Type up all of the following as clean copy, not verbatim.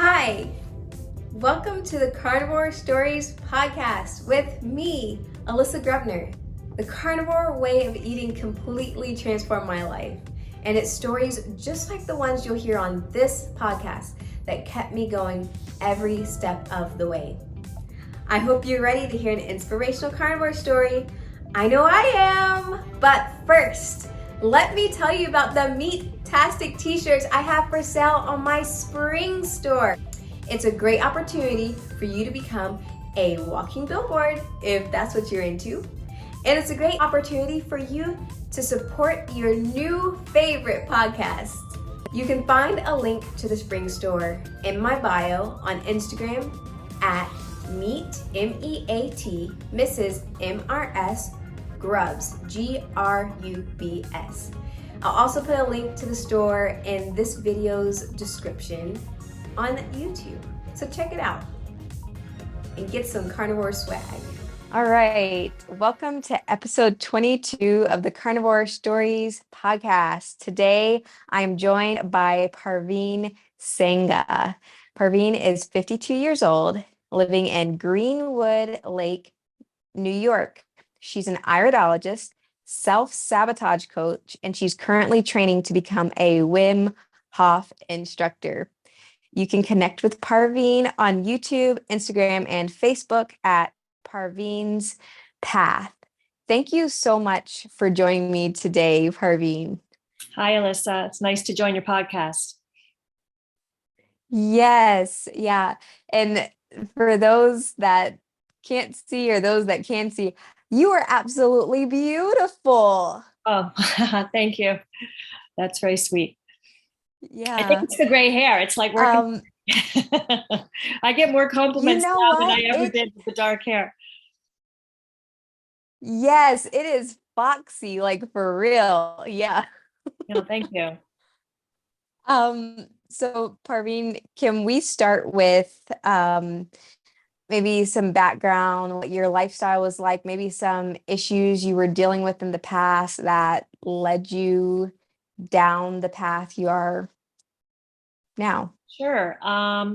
Hi, welcome to the Carnivore Stories podcast with me, Alyssa Grubner. The carnivore way of eating completely transformed my life, and it's stories just like the ones you'll hear on this podcast that kept me going every step of the way. I hope you're ready to hear an inspirational carnivore story. I know I am, but first, let me tell you about the Meat-tastic t-shirts I have for sale on my spring store. It's a great opportunity for you to become a walking billboard if that's what you're into. And it's a great opportunity for you to support your new favorite podcast. You can find a link to the spring store in my bio on Instagram at Meat, M-E-A-T, Mrs. M-R-S, Grubs, G-R-U-B-S. I'll also put a link to the store in this video's description on YouTube. So check it out and get some carnivore swag. All right. Welcome to episode 22 of the Carnivore Stories podcast. Today, I'm joined by Parveen Sangha. Parveen is 52 years old, living in Greenwood Lake, New York. She's an iridologist, self-sabotage coach, and she's currently training to become a Wim Hoff instructor. You can connect with Parveen on YouTube, Instagram, and Facebook at Parveen's Path. Thank you so much for joining me today, Parveen. Hi, Alyssa. It's nice to join your podcast. Yes, yeah. And for those that can't see or those that can see, you are absolutely beautiful. Oh, thank you. That's very sweet. Yeah. I think it's the gray hair. It's like working. I get more compliments now than I ever did with the dark hair. Yes, it is foxy, like for real. Yeah. No, thank you. So Parveen, can we start with maybe some background, what your lifestyle was like, maybe some issues you were dealing with in the past that led you down the path you are now? Sure. I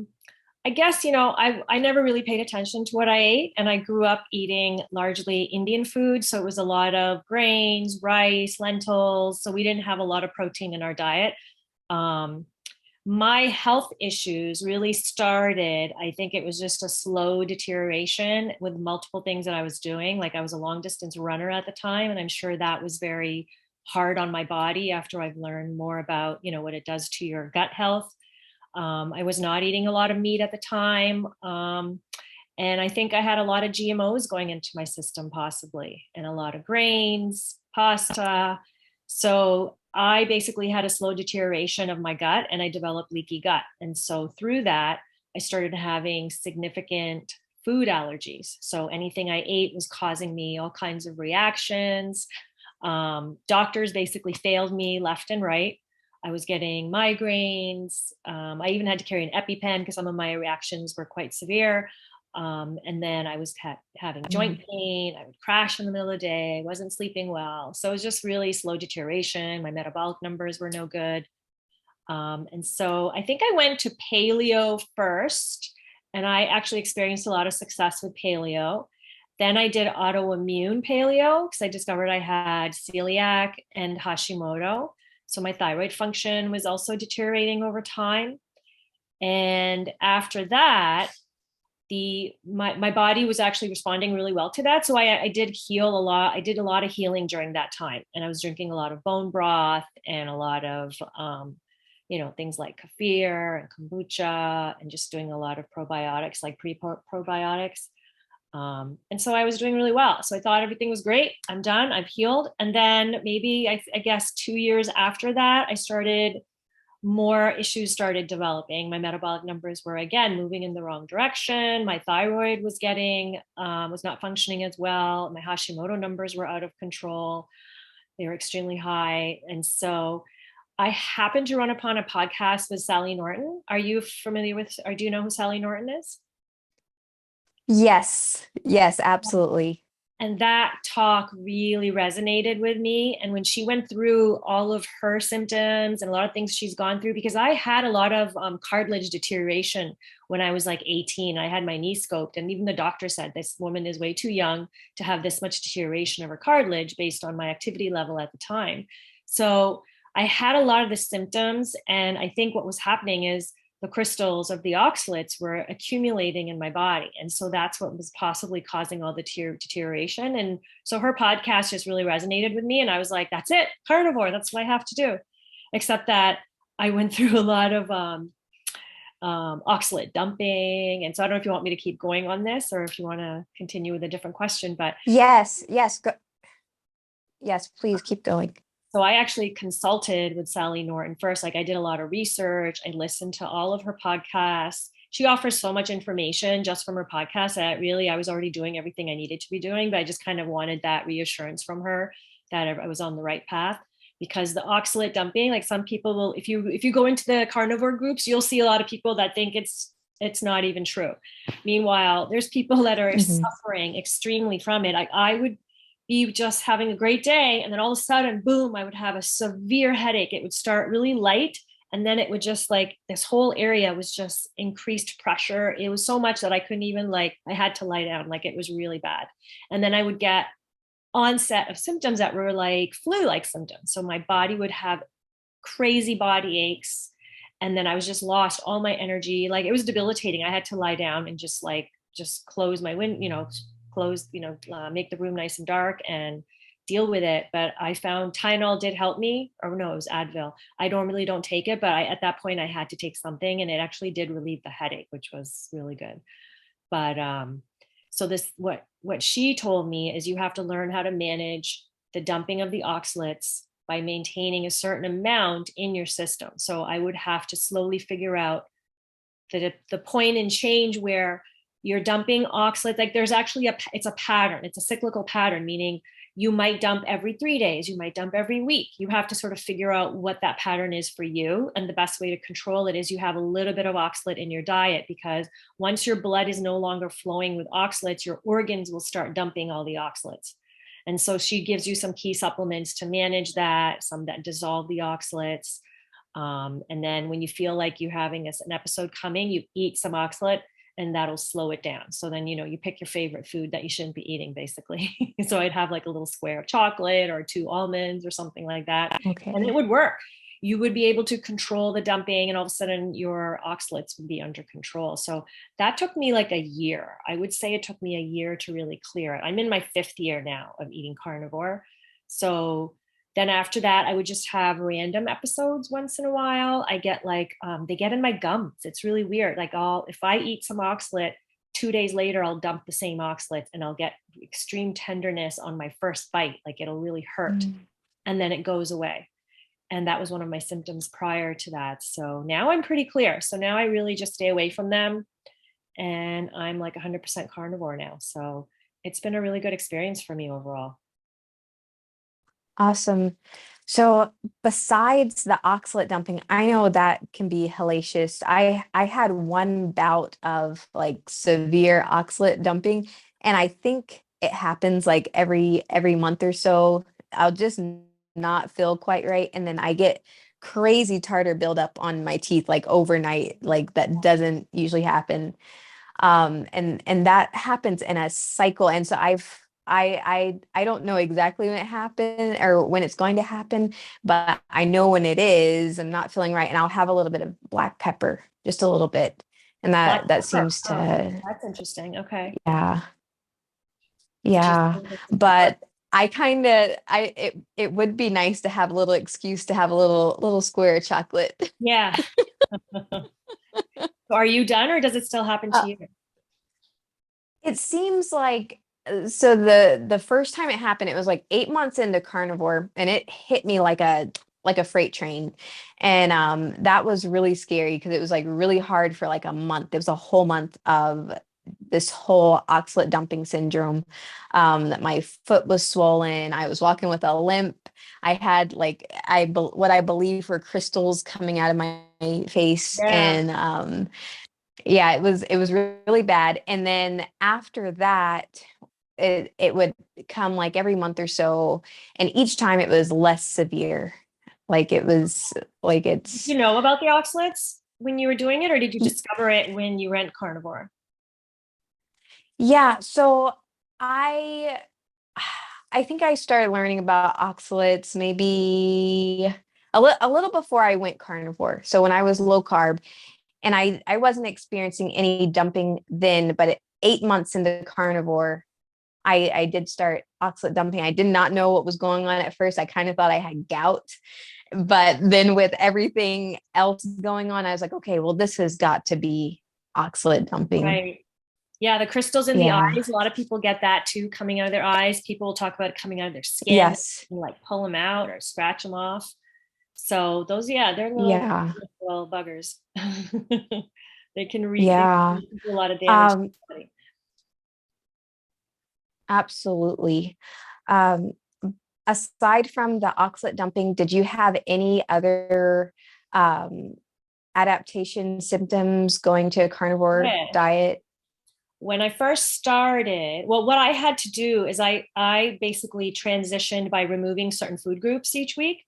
guess, I never really paid attention to what I ate, and I grew up eating largely Indian food. So it was a lot of grains, rice, lentils. So we didn't have a lot of protein in our diet. My health issues really started, I think it was just a slow deterioration with multiple things that I was doing. Like I was a long distance runner at the time, and I'm sure that was very hard on my body after I've learned more about, what it does to your gut health. I was not eating a lot of meat at the time. And I think I had a lot of GMOs going into my system possibly, and a lot of grains, pasta. So I basically had a slow deterioration of my gut, and I developed leaky gut. And so through that, I started having significant food allergies. So anything I ate was causing me all kinds of reactions. Doctors basically failed me left and right. I was getting migraines. I even had to carry an EpiPen because some of my reactions were quite severe. And then I was having joint pain. I would crash in the middle of the day. I wasn't sleeping well. So it was just really slow deterioration. My metabolic numbers were no good. And so I think I went to paleo first, and I actually experienced a lot of success with paleo. Then I did autoimmune paleo because I discovered I had celiac and Hashimoto. So my thyroid function was also deteriorating over time. And after that, my body was actually responding really well to that. So I did heal a lot. I did a lot of healing during that time. And I was drinking a lot of bone broth and a lot of, things like kefir and kombucha, and just doing a lot of probiotics, like probiotics. And so I was doing really well. So I thought everything was great. I'm done. I've healed. And then maybe I guess 2 years after that, more issues started developing. My metabolic numbers were again moving in the wrong direction. My thyroid was not functioning as well. My Hashimoto numbers were out of control. They were extremely high. And so I happened to run upon a podcast with Sally Norton. Are you familiar with, or do you know who Sally Norton is? Yes, absolutely. And that talk really resonated with me. And when she went through all of her symptoms and a lot of things she's gone through, because I had a lot of cartilage deterioration when I was like 18. I had my knee scoped, and even the doctor said this woman is way too young to have this much deterioration of her cartilage based on my activity level at the time. So I had a lot of the symptoms. And I think what was happening is the crystals of the oxalates were accumulating in my body. And so that's what was possibly causing all the deterioration. And so her podcast just really resonated with me. And I was like, that's it, carnivore, that's what I have to do. Except that I went through a lot of oxalate dumping. And so I don't know if you want me to keep going on this or if you want to continue with a different question, but yes, please keep going. so I actually consulted with Sally Norton first. Like I did a lot of research. I listened to all of her podcasts. She offers so much information just from her podcast that really I was already doing everything I needed to be doing, but I just kind of wanted that reassurance from her that I was on the right path. Because the oxalate dumping, like some people will, if you go into the carnivore groups, you'll see a lot of people that think it's not even true. Meanwhile, there's people that are suffering extremely from it. I would be just having a great day, and then all of a sudden, boom, I would have a severe headache. It would start really light, and then it would just like this whole area was just increased pressure. It was so much that I couldn't even I had to lie down. Like it was really bad. And then I would get onset of symptoms that were like flu-like symptoms. So my body would have crazy body aches, and then I was just lost all my energy. Like it was debilitating. I had to lie down and just close my window, make the room nice and dark and deal with it. But I found Tylenol did help me, or no, it was Advil. I normally don't take it, but at that point I had to take something, and it actually did relieve the headache, which was really good. But so this, what she told me is you have to learn how to manage the dumping of the oxalates by maintaining a certain amount in your system. So I would have to slowly figure out the point and change where you're dumping oxalates. Like there's actually it's a pattern. It's a cyclical pattern, meaning you might dump every 3 days, you might dump every week. You have to sort of figure out what that pattern is for you. And the best way to control it is you have a little bit of oxalate in your diet, because once your blood is no longer flowing with oxalates, your organs will start dumping all the oxalates. And so she gives you some key supplements to manage that, some that dissolve the oxalates. And then when you feel like you're having an episode coming, you eat some oxalate, and that'll slow it down. So then, you pick your favorite food that you shouldn't be eating, basically. So I'd have like a little square of chocolate or 2 almonds or something like that. Okay. And it would work. You would be able to control the dumping, and all of a sudden your oxalates would be under control. So that took me like a year. I would say it took me a year to really clear it. I'm in my 5th year now of eating carnivore. So then after that, I would just have random episodes once in a while. I get they get in my gums. It's really weird. Like if I eat some oxalate, 2 days later, I'll dump the same oxalate, and I'll get extreme tenderness on my first bite. Like it'll really hurt. And then it goes away. And that was one of my symptoms prior to that. So now I'm pretty clear. So now I really just stay away from them. And I'm like 100% carnivore now. So it's been a really good experience for me overall. Awesome. So besides the oxalate dumping, I know that can be hellacious. I had one bout of like severe oxalate dumping, and I think it happens like every month or so. I'll just not feel quite right, and then I get crazy tartar buildup on my teeth like overnight. Like that doesn't usually happen. And that happens in a cycle. And so I don't know exactly when it happened or when it's going to happen, but I know when it is, I'm not feeling right. And I'll have a little bit of black pepper, just a little bit. And that seems to, that's interesting. Okay. yeah. Yeah. But it would be nice to have a little excuse to have a little square of chocolate. Yeah. Are you done, or does it still happen to you? It seems like, so the first time it happened, it was like 8 months into carnivore, and it hit me like a freight train. And that was really scary because it was like really hard for like a month. It was a whole month of this whole oxalate dumping syndrome, that my foot was swollen. I was walking with a limp. I had like, what I believe were crystals coming out of my face. Yeah. And yeah, it was really bad. And then after that, it would come like every month or so, and each time it was less severe. Like it was like Did you know about the oxalates when you were doing it, or did you discover it when you went carnivore? Yeah, so I I think I started learning about oxalates maybe a little before I went carnivore. So when I was low carb, and I wasn't experiencing any dumping then, but 8 months into carnivore, I did start oxalate dumping. I did not know what was going on at first. I kind of thought I had gout, but then with everything else going on, I was like, okay, well, this has got to be oxalate dumping. Right. Yeah, the crystals in the Yeah. eyes, a lot of people get that too, coming out of their eyes. People talk about it coming out of their skin, Yes. and like pull them out or scratch them off. So those, yeah, they're Yeah. little buggers. They Yeah. can do a lot of damage to Um, the body. absolutely. Um, aside from the oxalate dumping, did you have any other um, adaptation symptoms going to a carnivore Yeah. diet? When I first started, well, what I had to do is I basically transitioned by removing certain food groups each week.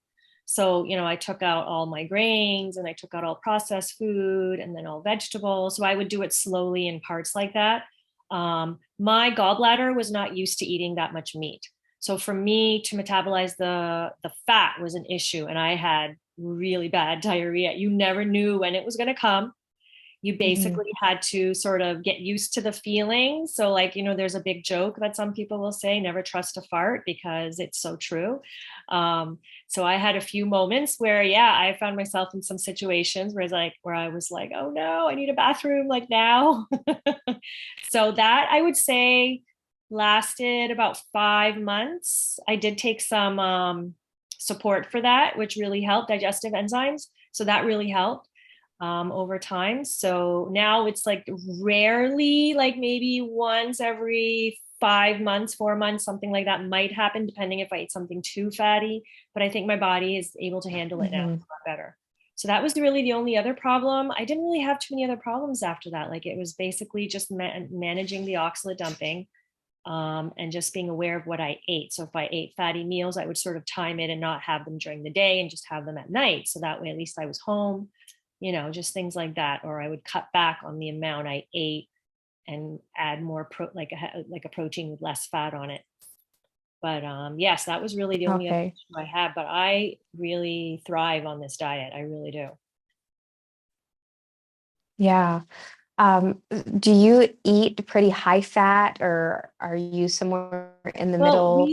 So, I took out all my grains and I took out all processed food and then all vegetables. So I would do it slowly in parts like that. My gallbladder was not used to eating that much meat. So for me to metabolize the fat was an issue, and I had really bad diarrhea. You never knew when it was going to come. You Mhm. basically had to sort of get used to the feeling. So, like, there's a big joke that some people will say, never trust a fart, because it's so true. So I had a few moments where, yeah, I found myself in some situations where I was like, oh no, I need a bathroom like now. So that, I would say, lasted about 5 months. I did take some support for that, which really helped, digestive enzymes. So that really helped over time. So now it's like rarely, like maybe once every 5 months, 4 months, something like that might happen, depending if I eat something too fatty. But I think my body is able to handle it now a Mhm. lot better. So that was really the only other problem. I didn't really have too many other problems after that. Like, it was basically just managing the oxalate dumping, and just being aware of what I ate. So if I ate fatty meals, I would sort of time it and not have them during the day and just have them at night. So that way, at least I was home, just things like that. Or I would cut back on the amount I ate and add more like a protein with less fat on it. But yes, that was really the only other Okay. issue I had. But I really thrive on this diet. I really do. Yeah. Do you eat pretty high fat, or are you somewhere in the Well, middle?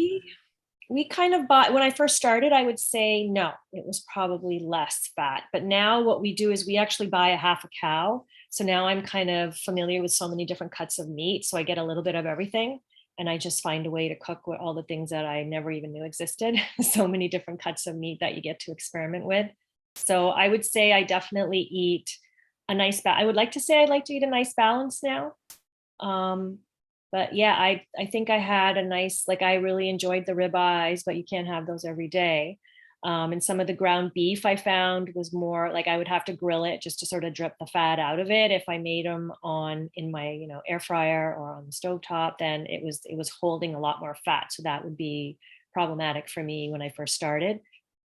we kind of bought, when I first started, I would say no, it was probably less fat. But now what we do is we actually buy a half a cow. So now I'm kind of familiar with so many different cuts of meat. So I get a little bit of everything. And I just find a way to cook with all the things that I never even knew existed. So many different cuts of meat that you get to experiment with. So I would say I definitely eat a nice I would like to say I'd like to eat a nice balance now. Um, but yeah, I think I had a nice, like, I really enjoyed the ribeyes, but you can't have those every day. And some of the ground beef I found was more like I would have to grill it just to sort of drip the fat out of it. If I made them in my, air fryer or on the stovetop, then it was holding a lot more fat. So that would be problematic for me when I first started.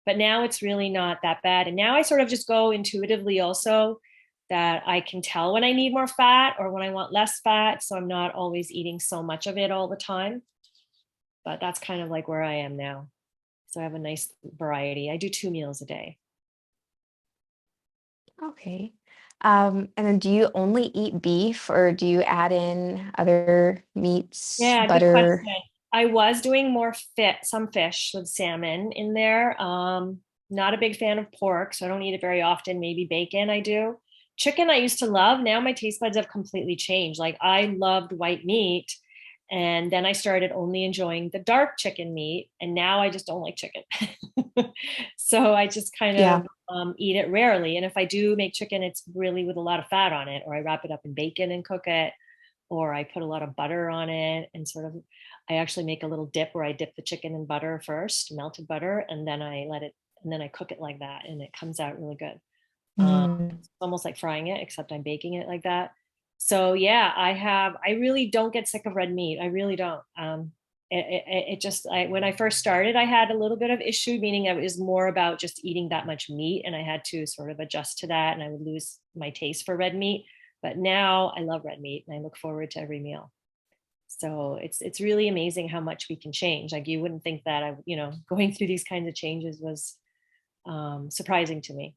But now it's really not that bad. And now I sort of just go intuitively also, that I can tell when I need more fat or when I want less fat. So I'm not always eating so much of it all the time. But that's kind of like where I am now. So I have a nice variety. I do 2 meals a day. Okay. And then do you only eat beef, or do you add in other meats, Yeah, good butter? question. I was doing some fish with salmon in there. Not a big fan of pork, so I don't eat it very often. Maybe bacon I do. Chicken I used to love. Now my taste buds have completely changed. Like, I loved white meat, and then I started only enjoying the dark chicken meat, and now I just don't like chicken. So I just kind Yeah. of eat it rarely. And if I do make chicken, it's really with a lot of fat on it, or I wrap it up in bacon and cook it, or I put a lot of butter on it and sort of, I actually make a little dip where I dip the chicken in butter first, melted butter, and then I let it, and then I cook it like that, and it comes out really good. Mm, It's almost like frying it, except I'm baking it like that. So yeah, I really don't get sick of red meat. I really don't. It just, when I first started, I had a little bit of issue, meaning it was more about just eating that much meat, and I had to sort of adjust to that, and I would lose my taste for red meat. But now I love red meat and I look forward to every meal. So it's really amazing how much we can change. Like you wouldn't think that going through these kinds of changes was surprising to me.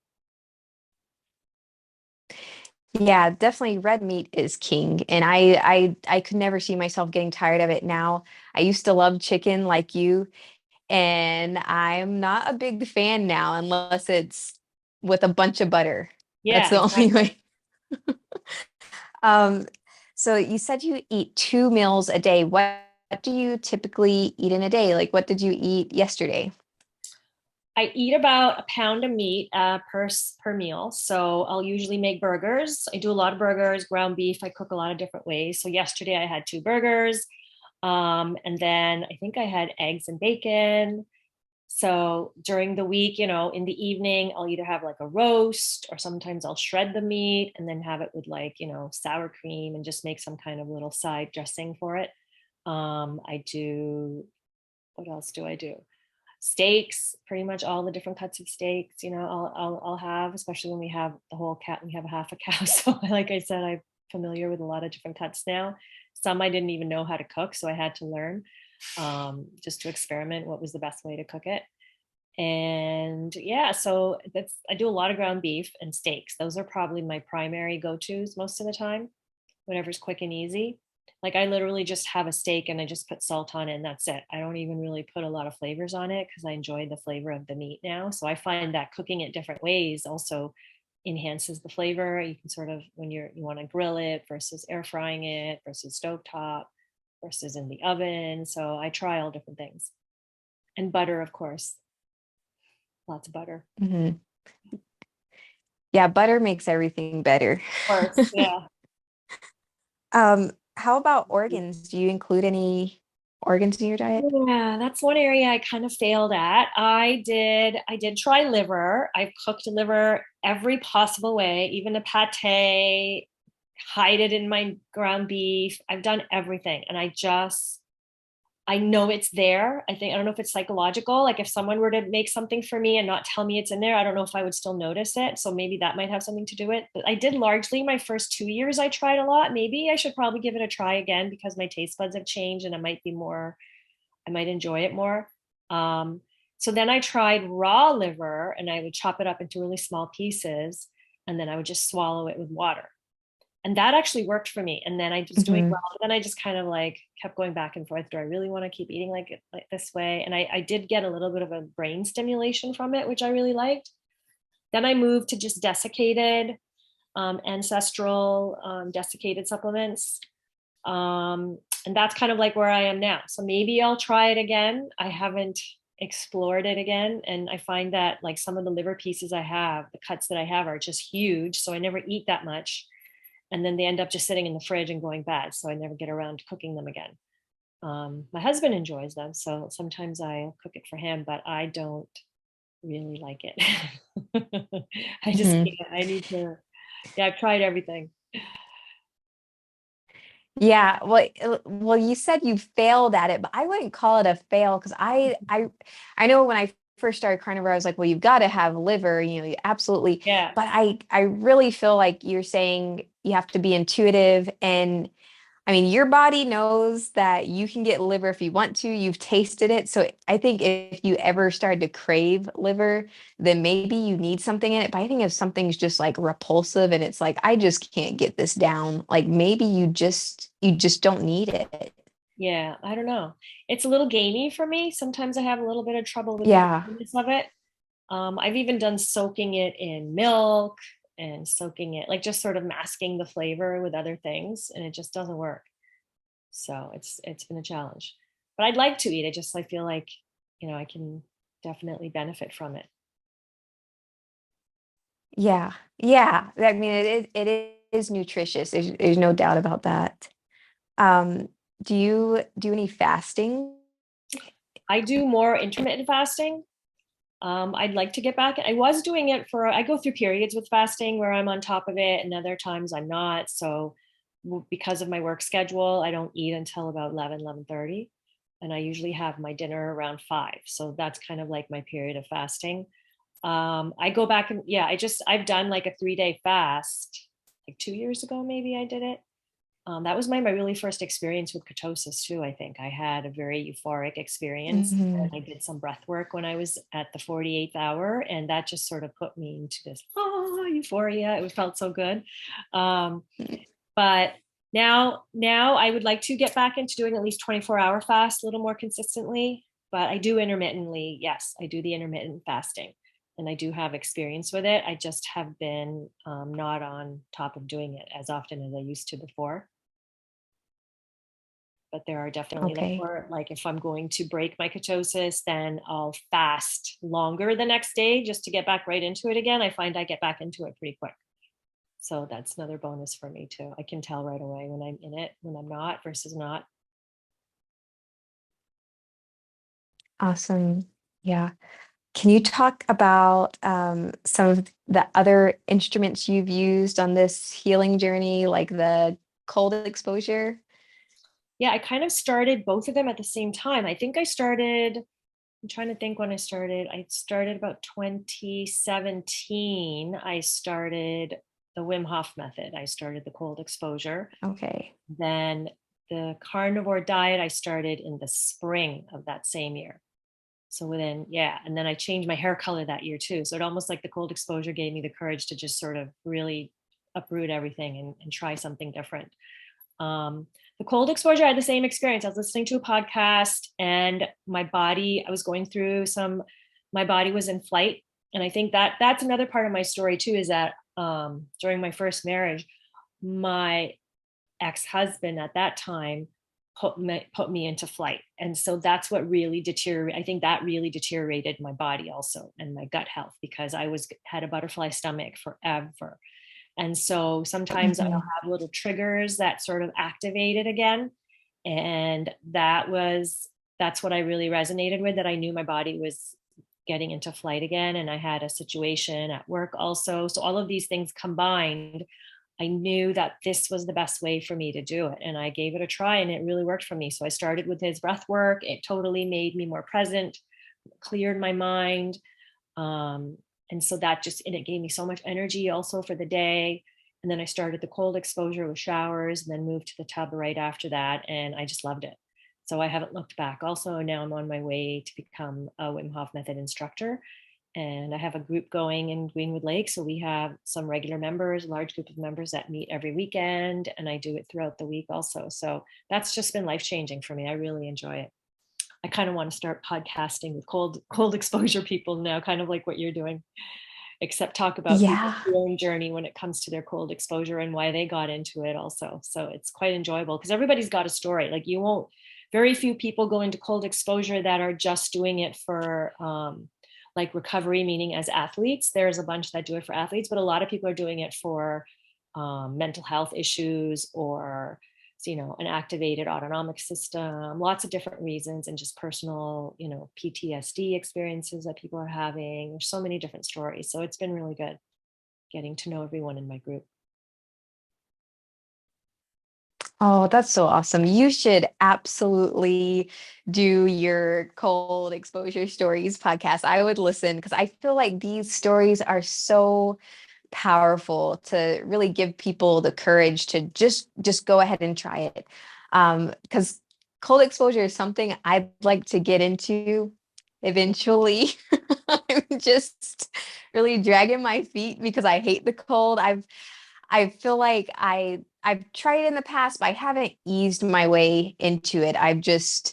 Yeah, definitely red meat is king. And I could never see myself getting tired of it now. I used to love chicken like you, and I'm not a big fan now unless it's with a bunch of butter. That's Yeah, the only exactly. way. Um, so you said you eat 2 meals a day. What do you typically eat in a day? Like what did you eat yesterday? I eat about a pound of meat per meal. So I'll usually make burgers. I do a lot of burgers, ground beef. I cook a lot of different ways. So yesterday I had 2 burgers. And then I think I had eggs and bacon. So during the week, in the evening, I'll either have like a roast, or sometimes I'll shred the meat and then have it with like, sour cream, and just make some kind of little side dressing for it. I do, what else do I do? Steaks, pretty much all the different cuts of steaks, I'll have, especially when we have the whole cat, we have a half a cow. So like I said, I'm familiar with a lot of different cuts now. Some I didn't even know how to cook, so I had to learn, just to experiment what was the best way to cook it. And yeah, so I do a lot of ground beef and steaks. Those are probably my primary go-tos most of the time, whatever's quick and easy. Like I literally just have a steak and I just put salt on it and that's it. I don't even really put a lot of flavors on it because I enjoy the flavor of the meat now. So I find that cooking it different ways also enhances the flavor. You can sort of, when you want to grill it versus air frying it versus stovetop versus in the oven. So I try all different things. And butter, of course, lots of butter. Mhm. Yeah, butter makes everything better. Of course, yeah. How about organs? Do you include any organs in your diet? Yeah, that's one area I kind of failed at. I did try liver. I've cooked liver every possible way, even the pate, hide it in my ground beef. I've done everything. And I know it's there. I don't know if it's psychological. Like if someone were to make something for me and not tell me it's in there, I don't know if I would still notice it. So maybe that might have something to do with it. But I did largely my first 2 years, I tried a lot. Maybe I should probably give it a try again because my taste buds have changed and I might enjoy it more. So then I tried raw liver and I would chop it up into really small pieces and then I would just swallow it with water. And that actually worked for me. And then I was doing Mhm. well. Then I just kind of like kept going back and forth. Do I really want to keep eating like this way? And I did get a little bit of a brain stimulation from it, which I really liked. Then I moved to just desiccated, ancestral desiccated supplements. And that's kind of like where I am now. So maybe I'll try it again. I haven't explored it again. And I find that like some of the liver pieces I have, the cuts that I have are just huge. So I never eat that much. And then they end up just sitting in the fridge and going bad. So I never get around to cooking them again. My husband enjoys them. So sometimes I'll cook it for him, but I don't really like it. I just Mhm. can't. I need to, yeah, I've tried everything. Yeah, well, you said you failed at it, but I wouldn't call it a fail because I know when I first started carnivore, I was like, well, you've got to have liver, absolutely. Yeah. But I really feel like you're saying you have to be intuitive, and I mean, your body knows that you can get liver if you want to. You've tasted it. So I think if you ever started to crave liver, then maybe you need something in it. But I think if something's just like repulsive and it's like, I just can't get this down, like maybe you just don't need it. Yeah, I don't know. It's a little gamey for me. Sometimes I have a little bit of trouble with the Yeah. gaminess of it. I've even done soaking it in milk and soaking it, like just sort of masking the flavor with other things, and it just doesn't work. So it's been a challenge. But I'd like to eat it, just I feel like, I can definitely benefit from it. Yeah. Yeah. I mean, it is nutritious. There's no doubt about that. Um, do you do any fasting? I do more intermittent fasting. I'd like to get back. I was doing it I go through periods with fasting where I'm on top of it, and other times I'm not. So because of my work schedule, I don't eat until about 11:30, and I usually have my dinner around 5. So that's kind of like my period of fasting. I go back and I've done like a 3-day fast like 2 years ago, maybe I did it. That was my really first experience with ketosis too. I think I had a very euphoric experience. And Mhm. I did some breath work when I was at the 48th hour, and that just sort of put me into this euphoria. It felt so good. But now I would like to get back into doing at least 24-hour fast a little more consistently. But I do intermittently. Yes, I do the intermittent fasting, and I do have experience with it. I just have been not on top of doing it as often as I used to before. But there are definitely Okay. like if I'm going to break my ketosis, then I'll fast longer the next day just to get back right into it again. I find I get back into it pretty quick. So that's another bonus for me too. I can tell right away when I'm in it, when I'm not versus not. Awesome. Yeah. Can you talk about some of the other instruments you've used on this healing journey, like the cold exposure? Yeah, I kind of started both of them at the same time. I think I'm trying to think when I started. I started about 2017. I started the Wim Hof method. I started the cold exposure. Okay. Then the carnivore diet, I started in the spring of that same year. So and then I changed my hair color that year too. So it almost like the cold exposure gave me the courage to just sort of really uproot everything and try something different. The cold exposure, I had the same experience. I was listening to a podcast and I was going through my body was in flight. And I think that's another part of my story too, is that during my first marriage, my ex-husband at that time put me into flight. And so that's what really I think that really deteriorated my body also and my gut health, because I had a butterfly stomach forever. And so sometimes I'll Mhm. have little triggers that sort of activate it again. And that's what I really resonated with, that I knew my body was getting into flight again. And I had a situation at work also. So all of these things combined, I knew that this was the best way for me to do it. And I gave it a try and it really worked for me. So I started with his breath work. It totally made me more present, cleared my mind. Um, and so and it gave me so much energy also for the day. And then I started the cold exposure with showers and then moved to the tub right after that. And I just loved it. So I haven't looked back. Also, now I'm on my way to become a Wim Hof method instructor. And I have a group going in Greenwood Lake. So we have some regular members, a large group of members that meet every weekend. And I do it throughout the week also. So that's just been life-changing for me. I really enjoy it. I kind of want to start podcasting with cold exposure people now, kind of like what you're doing, except talk about people's Yeah. healing journey when it comes to their cold exposure and why they got into it also. So it's quite enjoyable because everybody's got a story. Like very few people go into cold exposure that are just doing it for like recovery, meaning as athletes. There's a bunch that do it for athletes, but a lot of people are doing it for mental health issues or an activated autonomic system, lots of different reasons, and just personal, PTSD experiences that people are having. There's so many different stories. So it's been really good getting to know everyone in my group. Oh, that's so awesome. You should absolutely do your cold exposure stories podcast. I would listen because I feel like these stories are so powerful to really give people the courage to just go ahead and try it. Because cold exposure is something I'd like to get into eventually. I'm just really dragging my feet because I hate the cold. I feel like I've tried it in the past, but I haven't eased my way into it. I've just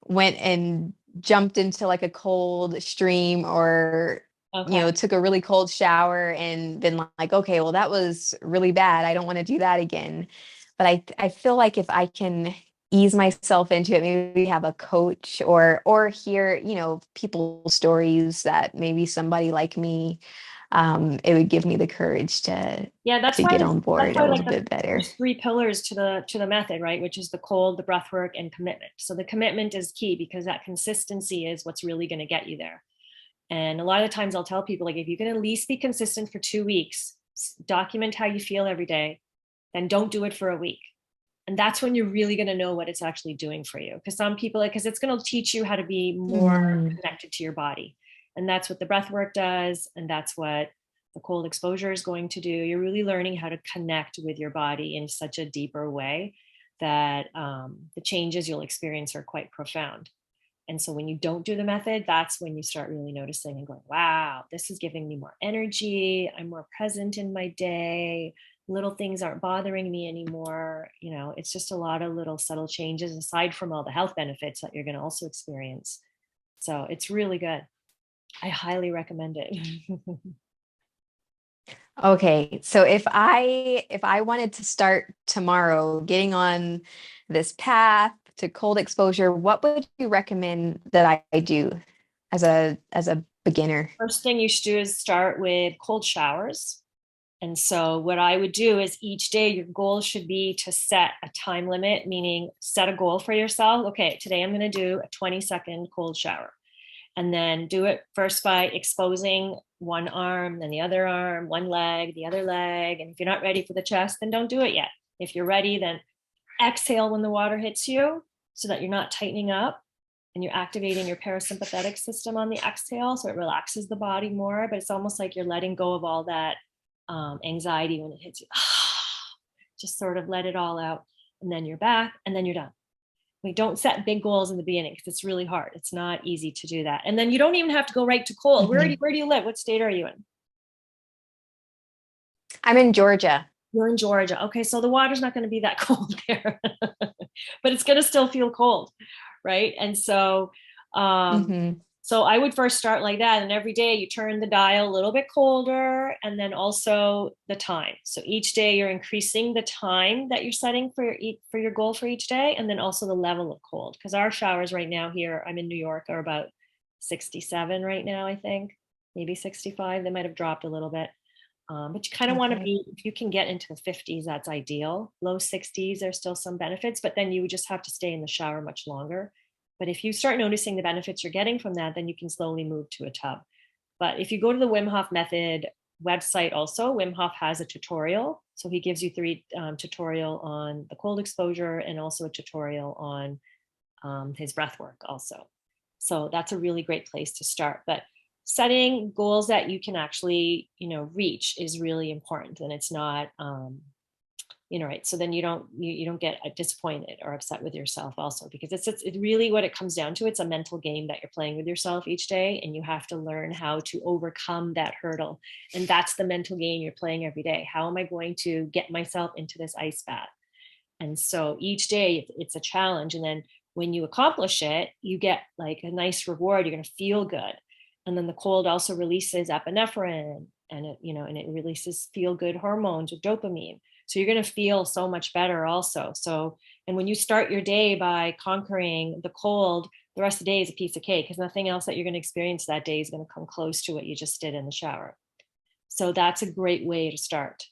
went and jumped into like a cold stream or Okay. took a really cold shower and been like, okay, well, that was really bad. I don't want to do that again. But I feel like if I can ease myself into it, maybe have a coach or hear, people's stories that maybe somebody like me, it would give me the courage Yeah, to get on board a like little bit better. there's 3 pillars to the method, right? Which is the cold, the breath work, and commitment. So the commitment is key because that consistency is what's really going to get you there. And a lot of the times I'll tell people, like, if you can at least be consistent for 2 weeks, document how you feel every day, then don't do it for a week. And that's when you're really going to know what it's actually doing for you. Because some people, because it's going to teach you how to be more connected to your body. And that's what the breath work does. And that's what the cold exposure is going to do. You're really learning how to connect with your body in such a deeper way that the changes you'll experience are quite profound. And so when you don't do the method, that's when you start really noticing and going, wow, this is giving me more energy. I'm more present in my day. Little things aren't bothering me anymore. You know, it's just a lot of little subtle changes aside from all the health benefits that you're going to also experience. So it's really good. I highly recommend it. Okay, so if I wanted to start tomorrow getting on this path to cold exposure, what would you recommend that I do as a beginner? First thing you should do is start with cold showers. And so what I would do is each day your goal should be to set a time limit, meaning set a goal for yourself. Okay, today I'm going to do a 20-second cold shower. And then do it first by exposing one arm, then the other arm, one leg, the other leg. And if you're not ready for the chest, then don't do it yet. If you're ready, then exhale when the water hits you so that you're not tightening up and you're activating your parasympathetic system on the exhale. So it relaxes the body more, but it's almost like you're letting go of all that anxiety when it hits you. Just sort of let it all out. And then you're back and then you're done. We don't set big goals in the beginning because it's really hard. It's not easy to do that. And then you don't even have to go right to cold. Where do you live? What state are you in? I'm in Georgia. You're in Georgia. Okay, so the water's not going to be that cold there, but it's going to still feel cold, right? And so, so I would first start like that, and every day you turn the dial a little bit colder, and then also the time. So each day you're increasing the time that you're setting for your goal for each day, and then also the level of cold. Because our showers right now here, I'm in New York, are about 67 right now, I think, maybe 65. They might have dropped a little bit. But you kind of want to be, if you can get into the 50s, that's ideal. Low 60s, there's still some benefits, but then you would just have to stay in the shower much longer. But if you start noticing the benefits you're getting from that, then you can slowly move to a tub. But if you go to the Wim Hof method website also, Wim Hof has a tutorial. So he gives you 3 tutorial on the cold exposure and also a tutorial on his breath work also. So that's a really great place to start. But setting goals that you can actually, reach is really important. And it's not, right. So then you don't get disappointed or upset with yourself also, because it's really what it comes down to. It's a mental game that you're playing with yourself each day, and you have to learn how to overcome that hurdle. And that's the mental game you're playing every day. How am I going to get myself into this ice bath? And so each day it's a challenge. And then when you accomplish it, you get like a nice reward. You're going to feel good. And then the cold also releases epinephrine, and it releases feel good hormones or dopamine. So you're going to feel so much better also. So, and when you start your day by conquering the cold, the rest of the day is a piece of cake, because nothing else that you're going to experience that day is going to come close to what you just did in the shower. So that's a great way to start,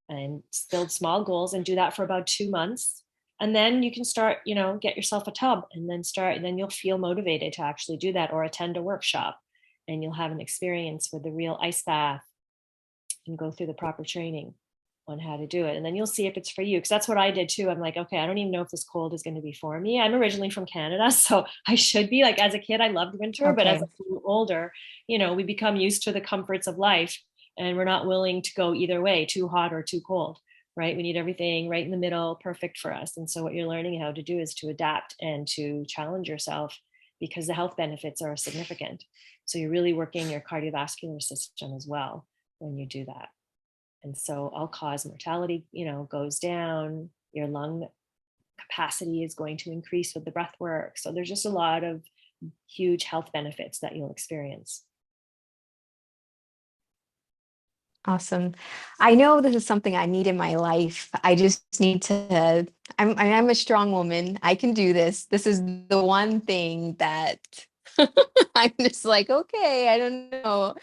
and build small goals and do that for about 2 months. And then you can start, get yourself a tub and then you'll feel motivated to actually do that, or attend a workshop, and you'll have an experience with the real ice bath and go through the proper training on how to do it. And then you'll see if it's for you. Because that's what I did too. I'm like, okay, I don't even know if this cold is going to be for me. I'm originally from Canada, so I should be. Like, as a kid, I loved winter, but as I grew older, we become used to the comforts of life, and we're not willing to go either way, too hot or too cold, right? We need everything right in the middle, perfect for us. And so what you're learning how to do is to adapt and to challenge yourself, because the health benefits are significant. So you're really working your cardiovascular system as well when you do that. And so all-cause mortality, goes down. Your lung capacity is going to increase with the breath work. So there's just a lot of huge health benefits that you'll experience. Awesome. I know this is something I need in my life. I just need to, I'm a strong woman. I can do this. This is the one thing that I'm just like, okay, I don't know.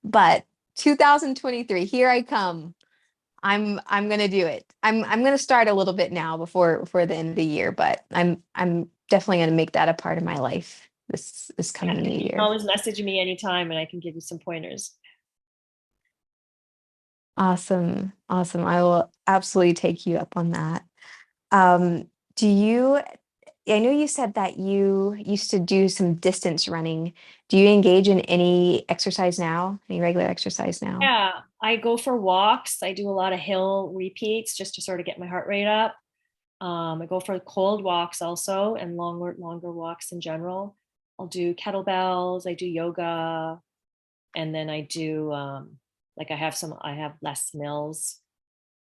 But 2023, here I come. I'm going to do it. I'm going to start a little bit now before the end of the year, but I'm definitely going to make that a part of my life this coming new year. Always message me anytime and I can give you some pointers. Awesome. Awesome. I will absolutely take you up on that. Do you, I know you said that you used to do some distance running. Do you engage in any exercise now? Any regular exercise now? Yeah, I go for walks. I do a lot of hill repeats just to sort of get my heart rate up. I go for cold walks also and longer walks in general. I'll do kettlebells, I do yoga, and then I do like I have Les Mills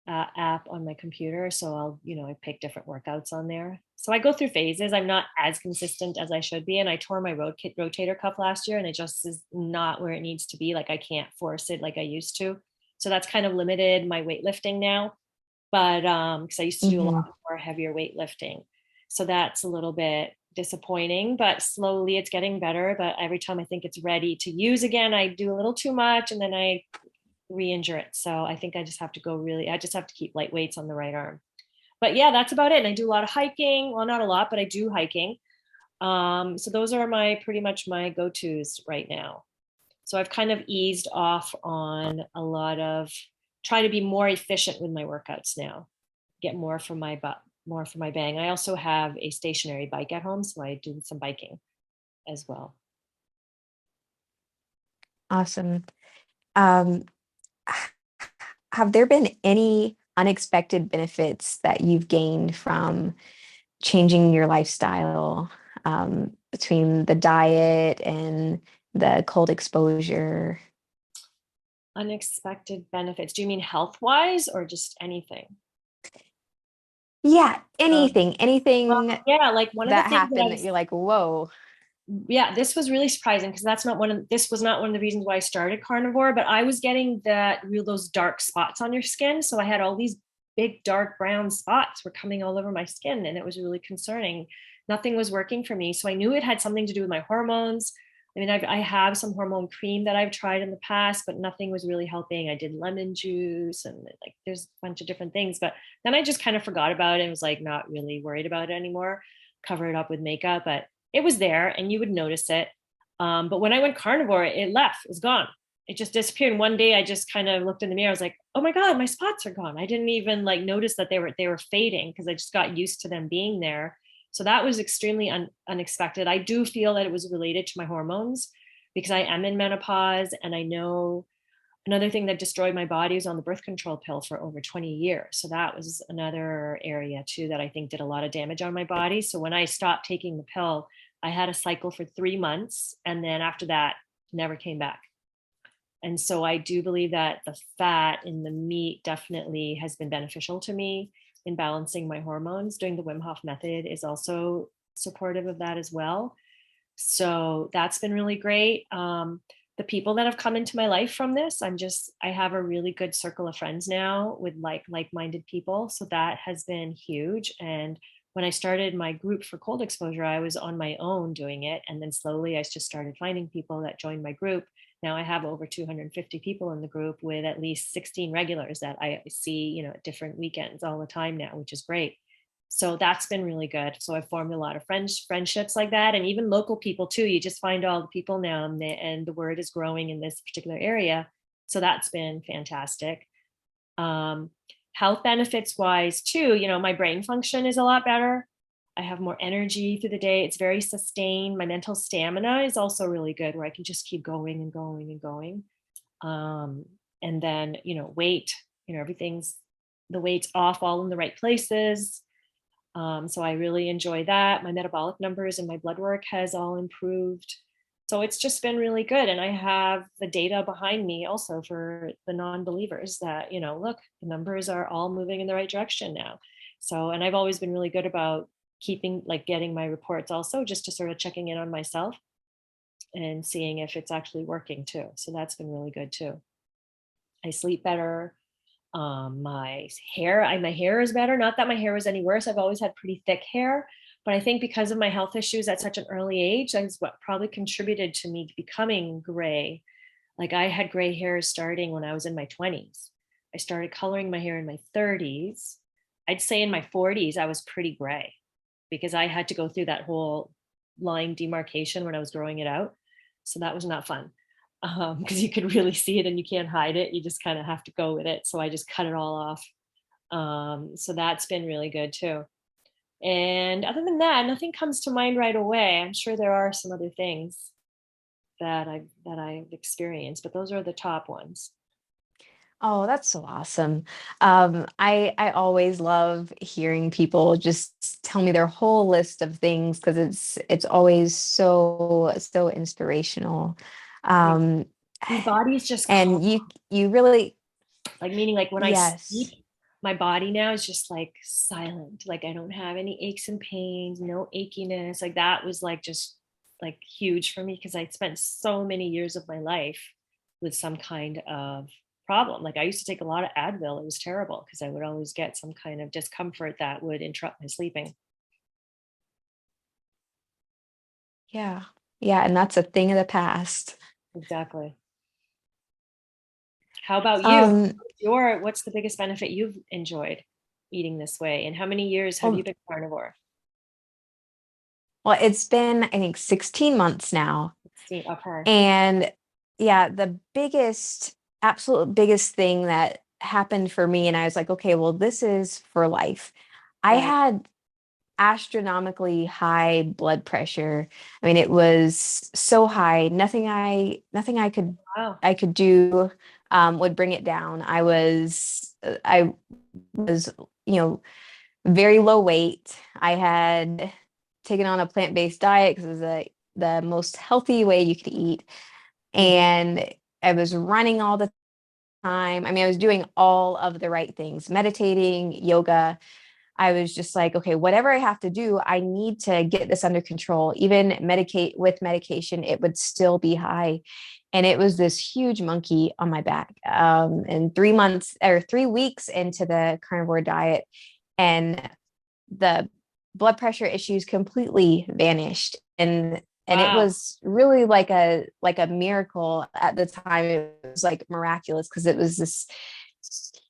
app on my computer, so I pick different workouts on there. So I go through phases. I'm not as consistent as I should be, and I tore my rotator cuff last year, and it just is not where it needs to be. Like I can't force it like I used to, so that's kind of limited my weightlifting now. But because I used to do a Hmm. lot more heavier weightlifting, so that's a little bit disappointing. But slowly it's getting better. But every time I think it's ready to use again, I do a little too much, and then I re-injure it. So I think I just have to I just have to keep light weights on the right arm. But yeah, that's about it. And I do a lot of hiking. Well, not a lot, but I do hiking. So those are pretty much my go-tos right now. So I've kind of eased off on a lot of try to be more efficient with my workouts now, get more for my bang. I also have a stationary bike at home, so I do some biking as well. Awesome. Um, h- have there been any unexpected benefits that you've gained from changing your lifestyle, between the diet and the cold exposure? Unexpected benefits. Do you mean health wise or just anything? Yeah, Um, anything yeah, like one of the that things that I happened that was you're like, whoa. yeah, this was really surprising because this was not one of the reasons why I started carnivore, but I was getting those dark spots on your skin. So I had all these big dark brown spots were coming all over my skin, and it was really concerning. Nothing was working for me. So I knew it had something to do with my hormones. I mean, I have some hormone cream that I've tried in the past, but nothing was really helping. I did lemon juice and like there's a bunch of different things, but then I just kind of forgot about it and was like not really worried about it anymore, cover it up with makeup, but it was there and you would notice it. But when I went carnivore, it left, it was gone. It just disappeared. And one day I just kind of looked in the mirror. I was like, oh my God, my spots are gone. I didn't even like notice that they were fading because I just got used to them being there. So that was extremely unexpected. I do feel that it was related to my hormones because I am in menopause, and I know another thing that destroyed my body was on the birth control pill for over 20 years. So that was another area too that I think did a lot of damage on my body. So when I stopped taking the pill, I had a cycle for 3 months. And then after that, never came back. And so I do believe that the fat in the meat definitely has been beneficial to me in balancing my hormones. Doing the Wim Hof method is also supportive of that as well. So that's been really great. The people that have come into my life from this, I have a really good circle of friends now with like-minded people. So that has been huge. And when I started my group for cold exposure, I was on my own doing it. And then slowly I just started finding people that joined my group. Now I have over 250 people in the group with at least 16 regulars that I see, at different weekends all the time now, which is great. So that's been really good. So I've formed a lot of friendships like that, and even local people too. You just find all the people now, and the word is growing in this particular area. So that's been fantastic. Um, Health benefits wise too, my brain function is a lot better. I have more energy through the day. It's very sustained. My mental stamina is also really good, where I can just keep going and going and going. Um, and then, weight, everything's the weight's off all in the right places. So I really enjoy that. My metabolic numbers and my blood work has all improved. So it's just been really good. And I have the data behind me also for the non-believers that, look, the numbers are all moving in the right direction now. So, and I've always been really good about getting my reports also, just to sort of checking in on myself and seeing if it's actually working too. So that's been really good too. I sleep better. My hair is better. Not that my hair was any worse. I've always had pretty thick hair, but I think because of my health issues at such an early age, that's what probably contributed to me becoming gray. Like I had gray hair starting when I was in my 20s. I started coloring my hair in my 30s. I'd say in my 40s, I was pretty gray because I had to go through that whole line demarcation when I was growing it out. So that was not fun. because you could really see it and you can't hide it. You just kind of have to go with it. So I just cut it all off. So that's been really good too. And other than that, nothing comes to mind right away. I'm sure there are some other things that I've experienced, but those are the top ones. Oh, that's so awesome. I always love hearing people just tell me their whole list of things because it's always so inspirational. Um, My body's just and calm. you really, Like meaning like when I yes. sleep, my body now is just like silent. Like I don't have any aches and pains, no achiness. Like that was like just like huge for me because I spent so many years of my life with some kind of problem. Like I used to take a lot of Advil. It was terrible because I would always get some kind of discomfort that would interrupt my sleeping. Yeah. Yeah, and that's a thing of the past. Exactly. How about you? Um, What's the biggest benefit you've enjoyed eating this way? And how many years have you well, been carnivore? well, it's been, I think, 16 months now. See, okay. And yeah, the absolute biggest thing that happened for me, and I was like, okay, well, this is for life. I Right. had astronomically high blood pressure. I mean, it was so high, nothing Wow. I could do would bring it down. I was, you know, very low weight. I had taken on a plant-based diet because it was the most healthy way you could eat. Mhm. And I was running all the time. I mean, I was doing all of the right things, meditating, yoga. I was just like, okay, whatever I have to do, I need to get this under control. Even medicate with medication, it would still be high. And it was this huge monkey on my back. And 3 months or 3 weeks into the carnivore diet, and the blood pressure issues completely vanished. And it Wow. was really like a miracle at the time. It was like miraculous because it was this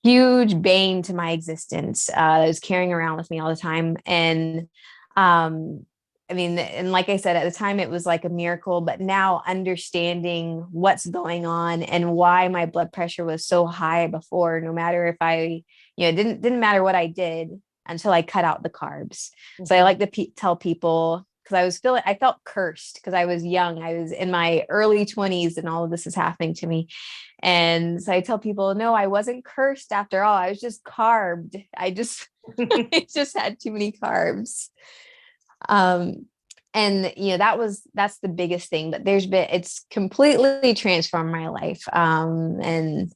huge bane to my existence that I was carrying around with me all the time. And I mean, and like I said, at the time it was like a miracle, but now understanding what's going on and why my blood pressure was so high before, no matter if I, didn't matter what I did until I cut out the carbs. So I Mhm. like to tell people, because I felt cursed because I was young. I was in my early 20s and all of this is happening to me. And so I tell people, no, I wasn't cursed after all. I was just carbed. I just had too many carbs. Um, and that's the biggest thing, but it's completely transformed my life. And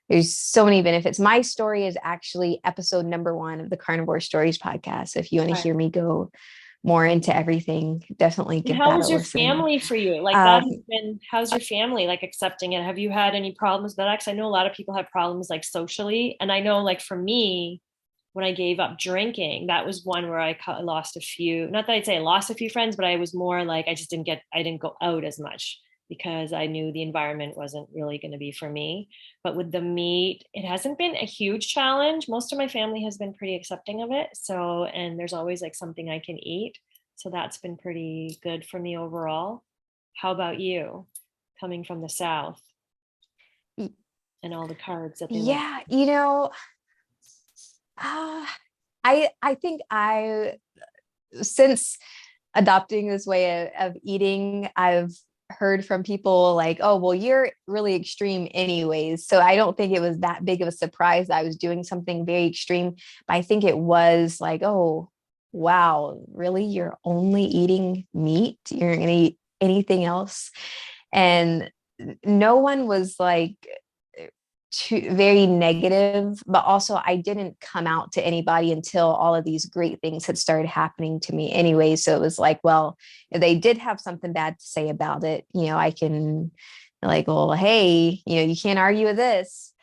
there's so many benefits. My story is actually episode number 1 of the Carnivore Stories podcast. So if you want to Right. hear me go more into everything, definitely And give how that was a your listen. family for you? Like that Um, has been, how's your family like accepting it? Have you had any problems with that? Because I know a lot of people have problems like socially. And I know like for me, when I gave up drinking, that was one where I lost a few, not that I'd say I lost a few friends, but I was more like, I didn't go out as much because I knew the environment wasn't really going to be for me. But with the meat, it hasn't been a huge challenge. Most of my family has been pretty accepting of it. So, and there's always like something I can eat. So that's been pretty good for me overall. How about you, coming from the South and all the carbs that they want? yeah, uh, I think since adopting this way of eating, I've heard from people like, oh, well, you're really extreme anyways. So I don't think it was that big of a surprise that I was doing something very extreme. But I think it was like, oh, wow, really? You're only eating meat? You're going to eat anything else? And no one was like, very negative, but also I didn't come out to anybody until all of these great things had started happening to me anyway. So it was like, well, if they did have something bad to say about it, I can like, well, hey, you can't argue with this.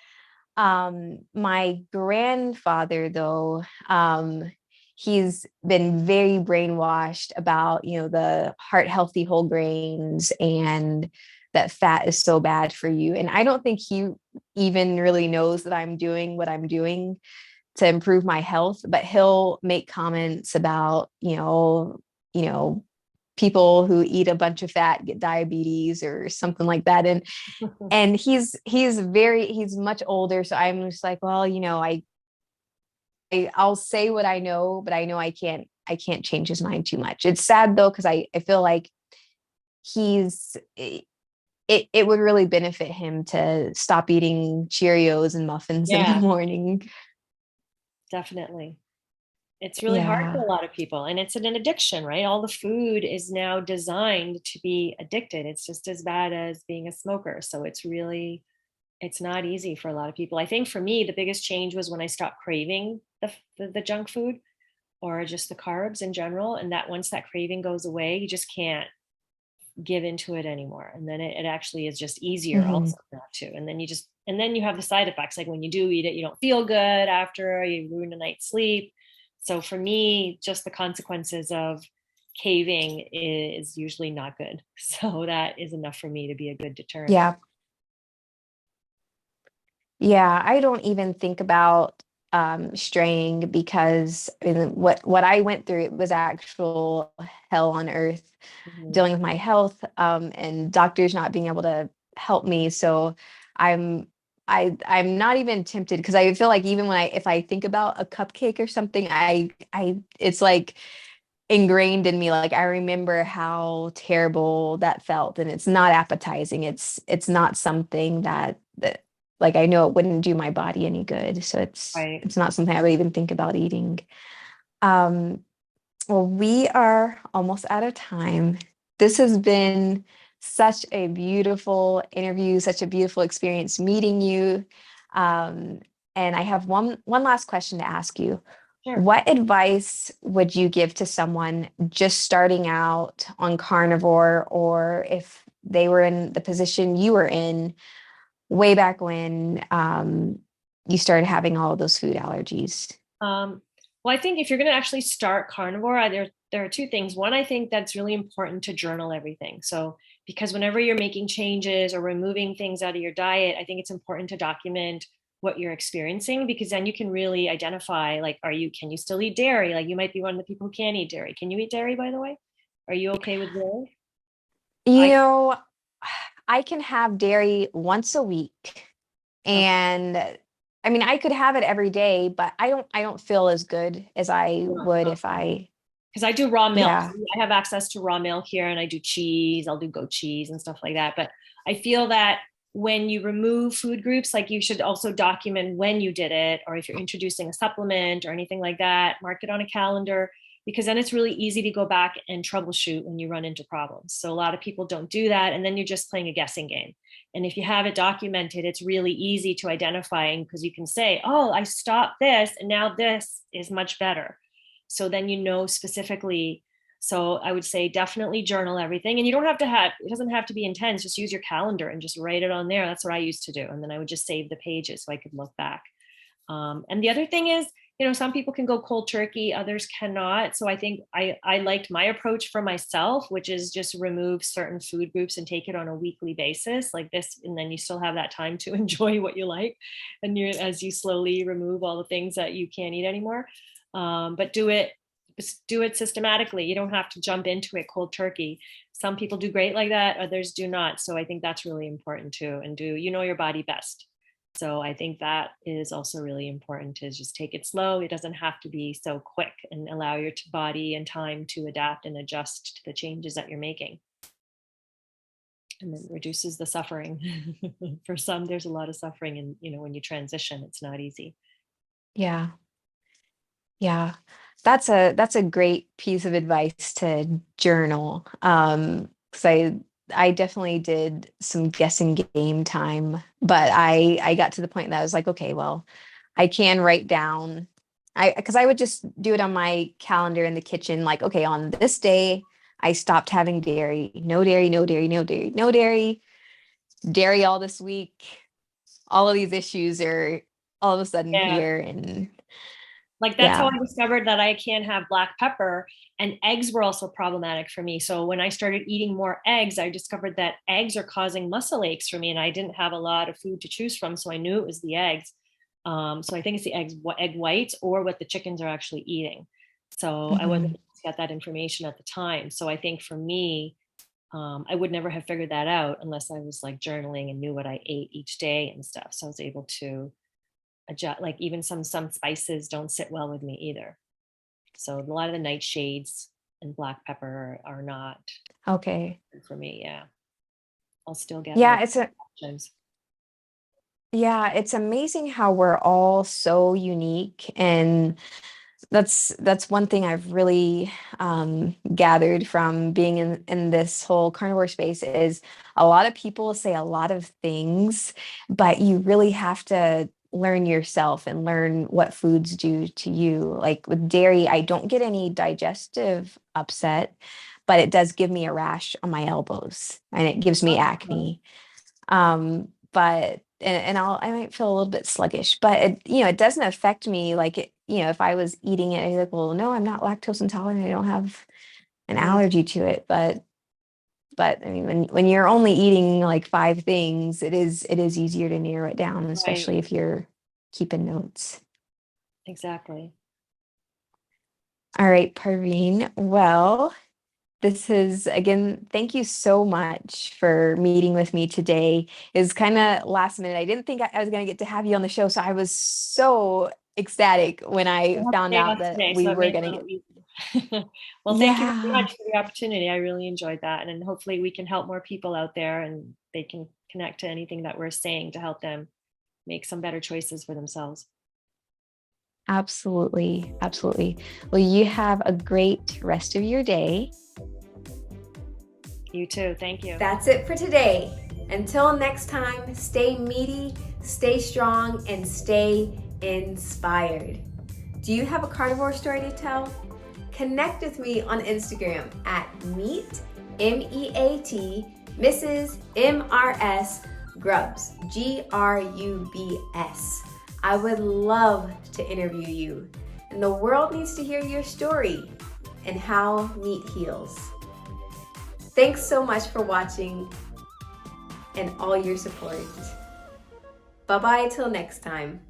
My grandfather, though, he's been very brainwashed about, the heart healthy whole grains and that fat is so bad for you. And I don't think he even really knows that I'm doing what I'm doing to improve my health, but he'll make comments about, you know, people who eat a bunch of fat get diabetes or something like that. And he's much older. So I'm just like, well, I'll say what I know, but I know I can't change his mind too much. It's sad though, because I feel like it would really benefit him to stop eating Cheerios and muffins in the morning. Definitely. It's really hard Yeah. for a lot of people, and it's an addiction, right? All the food is now designed to be addicted. It's just as bad as being a smoker. So it's not easy for a lot of people. I think for me, the biggest change was when I stopped craving the junk food or just the carbs in general. And that once that craving goes away, you just can't give into it anymore. And then it actually is just easier also not to. And then you have the side effects. Like when you do eat it, you don't feel good after, you ruin a night's sleep. So for me, just the consequences of caving is usually not good. So that is enough for me to be a good deterrent. Yeah. Yeah. I don't even think about straying, because what I went through, it was actual hell on earth, dealing with my health, and doctors not being able to help me. So I'm I'm not even tempted, because I feel like even if I think about a cupcake or something, I it's like ingrained in me. Like I remember how terrible that felt, and it's not appetizing. It's not something that like I know it wouldn't do my body any good. So Right. it's not something I would even think about eating. Um, well, we are almost out of time. This has been such a beautiful interview, such a beautiful experience meeting you. Um, and I have one last question to ask you. Sure. What advice would you give to someone just starting out on carnivore, or if they were in the position you were in way back when you started having all of those food allergies? Well, I think if you're going to actually start carnivore, there are two things. One, I think that's really important to journal everything. So, because whenever you're making changes or removing things out of your diet, I think it's important to document what you're experiencing, because then you can really identify, like, can you still eat dairy? Like, you might be one of the people who can't eat dairy. Can you eat dairy, by the way? Are you okay with dairy? You I know, I can have dairy once a week, Okay. and I mean, I could have it every day, but I don't feel as good as I would if I, Because I do raw milk. yeah. I have access to raw milk here, and I do cheese. I'll do goat cheese and stuff like that. But I feel that when you remove food groups, like you should also document when you did it, or if you're introducing a supplement or anything like that, mark it on a calendar, because then it's really easy to go back and troubleshoot when you run into problems. So a lot of people don't do that, and then you're just playing a guessing game. And if you have it documented, it's really easy to identify, because you can say, oh, I stopped this, and now this is much better. So then you know specifically. So I would say definitely journal everything. And you don't have to it doesn't have to be intense. Just use your calendar and just write it on there. That's what I used to do. And then I would just save the pages so I could look back. And the other thing is, some people can go cold turkey, others cannot. So I think I liked my approach for myself, which is just remove certain food groups and take it on a weekly basis like this. And then you still have that time to enjoy what you like. And as you slowly remove all the things that you can't eat anymore. But do it systematically. You don't have to jump into it cold turkey. Some people do great like that, others do not. So I think that's really important too. And your body best. So I think that is also really important, to just take it slow. It doesn't have to be so quick, and allow your body and time to adapt and adjust to the changes that you're making. And then reduces the suffering. For some, there's a lot of suffering, and when you transition, it's not easy. Yeah. Yeah. That's a great piece of advice, to journal. 'Cause I definitely did some guessing game time, but I got to the point that I was like, okay, well, I can write down. Because I would just do it on my calendar in the kitchen, like, okay, on this day, I stopped having dairy. No dairy, no dairy, no dairy, no dairy, dairy all this week. All of these issues are all of a sudden Yeah. here. And Like that's how yeah. I discovered that I can't have black pepper, and eggs were also problematic for me. So when I started eating more eggs, I discovered that eggs are causing muscle aches for me, and I didn't have a lot of food to choose from. So I knew it was the eggs. So I think it's the egg whites or what the chickens are actually eating. So I wasn't got that information at the time. So I think for me, I would never have figured that out unless I was like journaling and knew what I ate each day and stuff. So I was able to adjust, like even some spices don't sit well with me either. So a lot of the nightshades and black pepper are not Okay. good for me. Yeah. I'll still get Yeah, like it's a reactions. yeah, it's amazing how we're all so unique, and that's one thing I've really gathered from being in this whole carnivore space is a lot of people say a lot of things, but you really have to learn yourself and learn what foods do to you. Like with dairy, I don't get any digestive upset, but it does give me a rash on my elbows and it gives me Oh, acne. But and I might feel a little bit sluggish, but it, it doesn't affect me like it, if I was eating it, I'd be like, well, no, I'm not lactose intolerant. I don't have an mm, allergy to it. But I mean, when you're only eating like five things, it is easier to narrow it down, right. especially if you're keeping notes. Exactly. All right, Parveen. Well, this is again, thank you so much for meeting with me today. It's kind of last minute. I didn't think I was going to get to have you on the show, so I was so ecstatic when I I have found a day out off that today, we so it were made it going a to little get. easier. Well, thank you very Yeah, much for the opportunity. I really enjoyed that. And then hopefully we can help more people out there and they can connect to anything that we're saying to help them make some better choices for themselves. absolutely. Absolutely. Well, you have a great rest of your day. You too. Thank you. That's it for today. Until next time, stay meaty, stay strong, and stay inspired. Do you have a carnivore story to tell? Connect with me on Instagram at meet, MEAT, Mrs. MRS Grubs, GRUBS. I would love to interview you, and the world needs to hear your story and how meat heals. Thanks so much for watching and all your support. Bye-bye till next time.